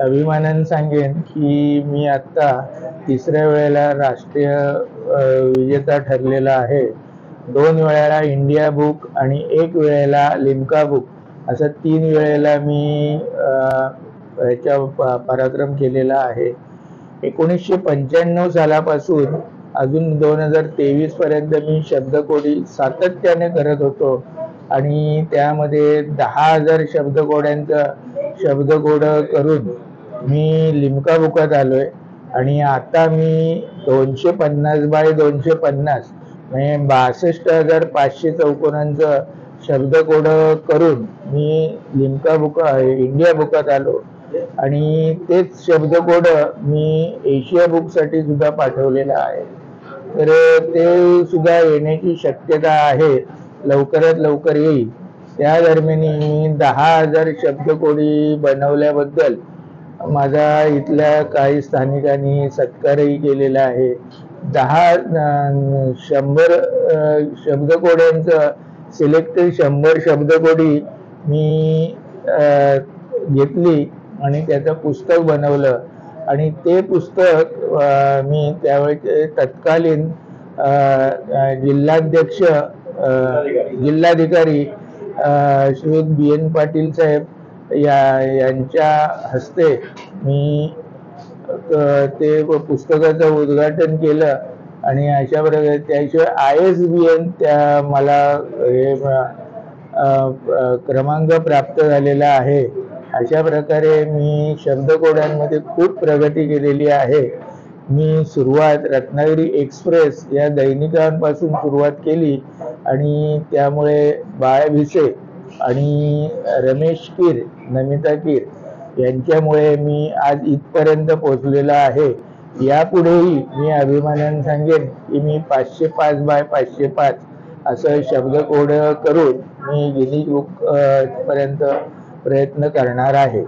अभिमानाने सांगेन की मी आता तिसऱ्या वेळेला राष्ट्रीय विजेता ठरलेला आहे. 2 वेळेला इंडिया बुक आणि 1 वेळेला लिम्का बुक असं 3 वेळेला मी ह्याच्या पराक्रम केलेला आहे. 1995 सालापासून अजून 2023 पर्यंत मी शब्दकोडी सातत्याने करत होतो आणि त्यामध्ये 10,000 शब्दकोड्यांचं शब्दकोड करून मी लिम्का बुकात आलोय. आणि आता मी 250 बाय 250 म्हणजे 62,500 चौकोनांचं शब्दकोड करून मी लिम्का बुक इंडिया बुकात आलो आणि तेच शब्दकोड मी एशिया बुकसाठी सुद्धा पाठवलेला आहे. तर ते सुद्धा येण्याची शक्यता आहे, लवकरात लवकर येईल. त्या दरम्यान मी 10,000 शब्दकोडी बनवल्याबद्दल माझा इथल्या काही स्थानिकांनी सत्कारही केलेला आहे. 100 शब्दकोड्यांचं सिलेक्टेड 100 शब्दकोडी मी घेतली आणि त्याचं पुस्तक बनवलं आणि ते पुस्तक मी त्यावेळेचे तत्कालीन जिल्हाध्यक्ष जिल्हाधिकारी श्री BN पाटील साहेब यांच्या हस्ते मी ते पुस्तकाचं उद्घाटन केलं आणि अशा प्रकारे त्याशिवाय ISBN त्या मला हे क्रमांक प्राप्त झालेला आहे. अशा प्रकारे मी शब्दकोडांमध्ये खूप प्रगती केलेली आहे. मी सुरुवात रत्नागिरी एक्सप्रेस या दैनिकांपासून सुरुवात केली आणि त्यामुळे बाळ भिसे आणि रमेश कीर, नमिता कीर यांच्यामुळे मी आज इथपर्यंत पोहोचलेला आहे. यापुढेही मी अभिमानाने सांगेन की मी 505 बाय 505 असं शब्दकोड करून मी गिनीज बुक पर्यंत प्रयत्न करणार आहे.